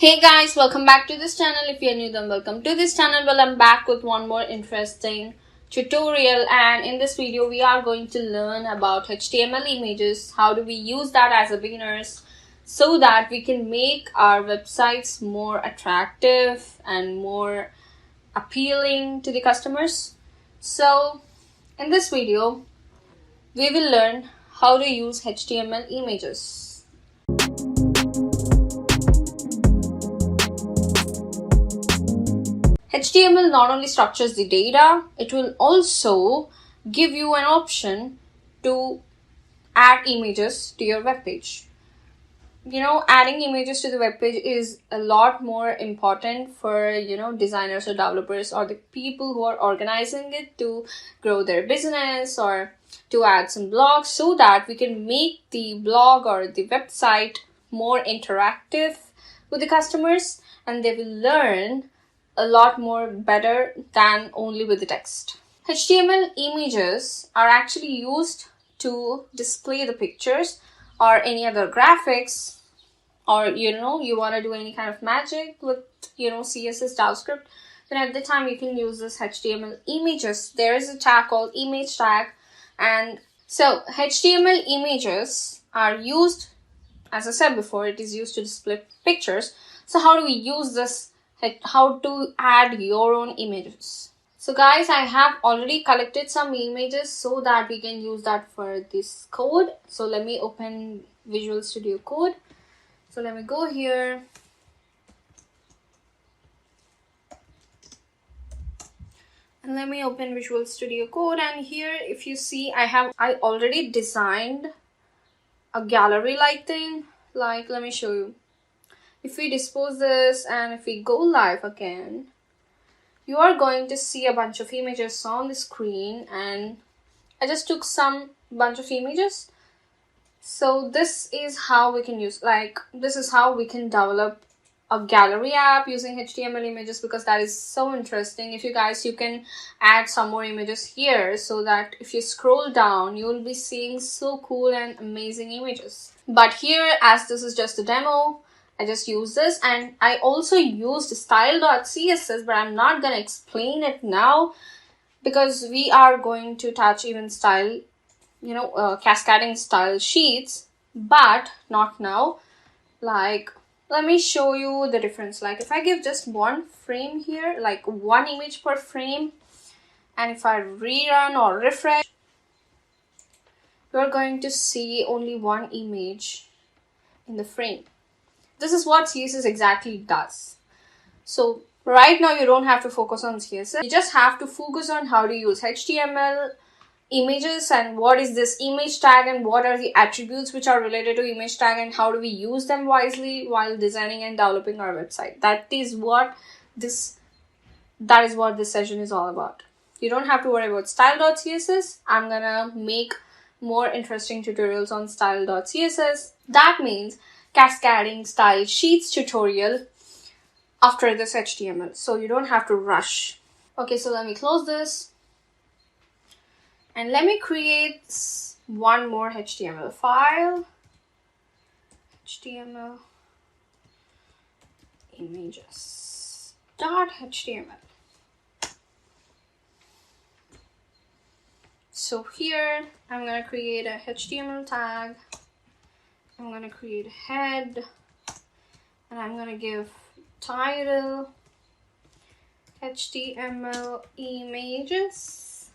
Hey guys, welcome back to this channel. If you're new, then welcome to this channel. Well, I'm back with one more interesting tutorial, and in this video we are going to learn about HTML images. How do we use that as a beginners so that we can make our websites more attractive and more appealing to the customers. So in this video we will learn how to use HTML images. HTML not only structures the data, it will also give you an option to add images to your web page. Adding images to the web page is a lot more important for, designers or developers or the people who are organizing it to grow their business or to add some blogs so that we can make the blog or the website more interactive with the customers and they will learn a lot more better than only with the text. HTML images are actually used to display the pictures or any other graphics, or you want to do any kind of magic with CSS, JavaScript, then at the time you can use this HTML images. There is a tag called image tag, and so HTML images are used, as I said before, it is used to display pictures. So how do we use this? How to add your own images? So guys, I have already collected some images so that we can use that for this code. So let me open Visual Studio Code. So let me go here. And let me open Visual Studio Code, and here if you see I already designed a gallery like thing. Like, let me show you. If we dispose this and if we go live again, you are going to see a bunch of images on the screen, and I just took some bunch of images. So this is how we can this is how we can develop a gallery app using HTML images, because that is so interesting. If you can add some more images here so that if you scroll down, you will be seeing so cool and amazing images. But here, as this is just a demo, I just use this, and I also used style.css, but I'm not gonna explain it now because we are going to touch even style, cascading style sheets, but not now. Like, let me show you the difference. Like, if I give just one frame here, like one image per frame, and if I rerun or refresh, you're going to see only one image in the frame. This is what CSS exactly does. So right now you don't have to focus on CSS. You just have to focus on how to use HTML images and what is this image tag and what are the attributes which are related to image tag and how do we use them wisely while designing and developing our website. That is what this session is all about. You don't have to worry about style.css. I'm gonna make more interesting tutorials on style.css. That means cascading style sheets tutorial after this HTML, so you don't have to rush. Okay, so let me close this and let me create one more HTML file. HTML images.html. So here I'm gonna create a HTML tag. I'm gonna create a head, and I'm gonna give title HTML images.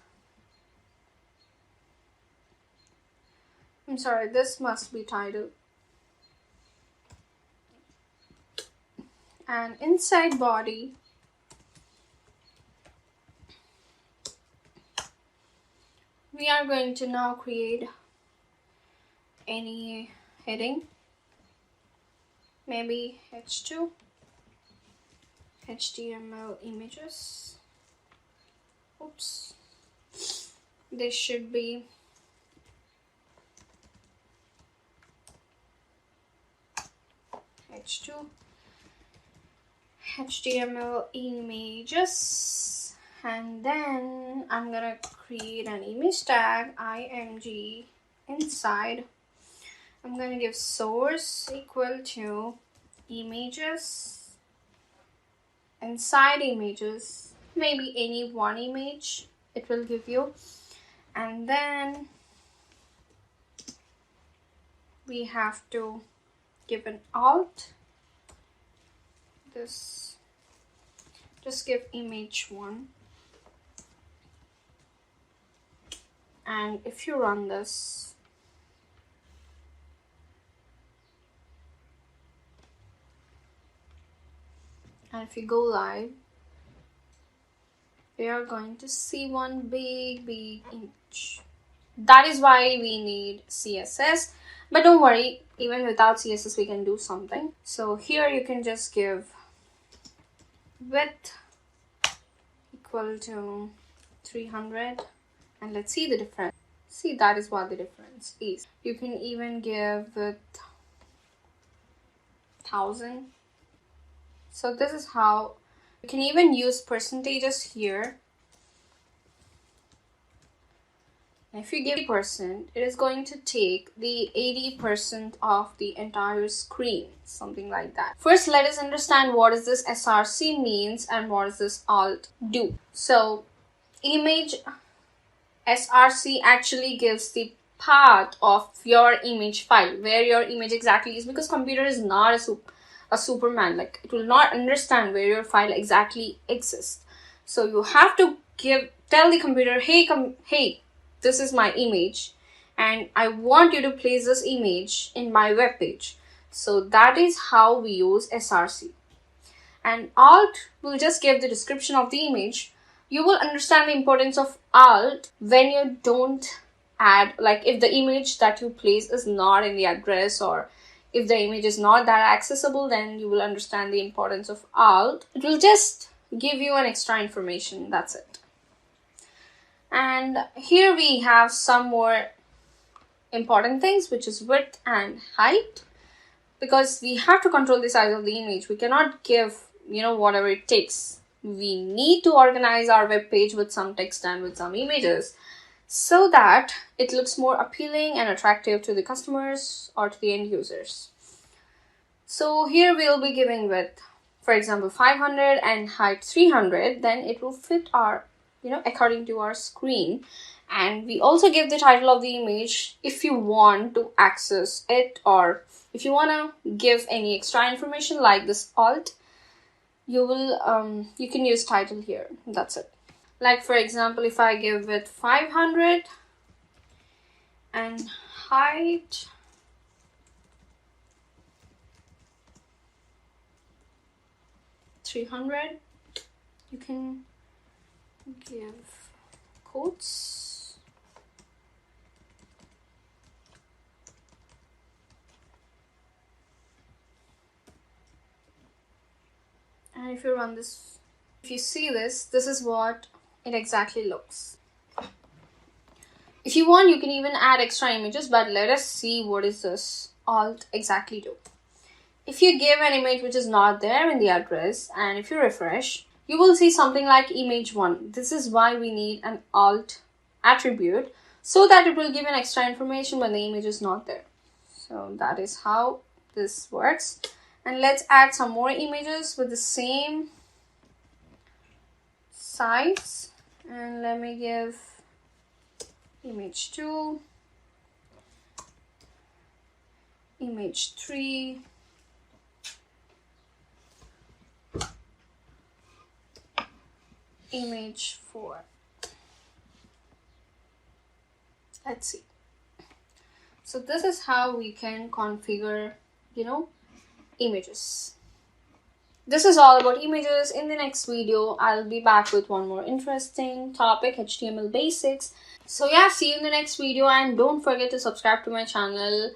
I'm sorry, this must be title. And inside body, we are going to now create any heading, maybe h2 HTML images. Oops, this should be h2 HTML images, and then I'm gonna create an image tag img inside. I'm gonna give source equal to images inside images, maybe any one image it will give you, and then we have to give an alt. This, just give image 1, and if you run this, and if you go live, we are going to see one big image. That is why we need CSS, but don't worry, even without CSS we can do something. So here you can just give width equal to 300, and let's see the difference. See, that is what the difference is. You can even give width 1000. So this is how you can even use percentages here. If you give 80%, it is going to take the 80% of the entire screen, something like that. First, let us understand what is this SRC means and what does this alt do. So, image SRC actually gives the path of your image file, where your image exactly is, because computer is not a Superman. Like, it will not understand where your file exactly exists. So you have to tell the computer, hey, this is my image and I want you to place this image in my web page. So that is how we use SRC. And alt will just give the description of the image. You will understand the importance of alt when you don't add, like if the image that you place is not in the address, or if the image is not that accessible, then you will understand the importance of alt. It will just give you an extra information, that's it. And here we have some more important things, which is width and height, because we have to control the size of the image. We cannot give, whatever it takes. We need to organize our web page with some text and with some images so that it looks more appealing and attractive to the customers or to the end users. So here we'll be giving width, for example, 500 and height 300, then it will fit our according to our screen. And we also give the title of the image if you want to access it, or if you want to give any extra information like this alt, you can use title here. That's it. Like for example, if I give it 500 and height 300, you can give quotes, and if you run this, if you see this is what it exactly looks. If you want, you can even add extra images, but let us see what is this alt exactly do. If you give an image which is not there in the address, and if you refresh, you will see something like image 1. This is why we need an alt attribute, so that it will give an extra information when the image is not there. So that is how this works. And let's add some more images with the same size. And let me give image 2, image 3, image 4. Let's see. So this is how we can configure, images. This is all about images. In the next video, I'll be back with one more interesting topic, HTML basics. So yeah, see you in the next video, and don't forget to subscribe to my channel.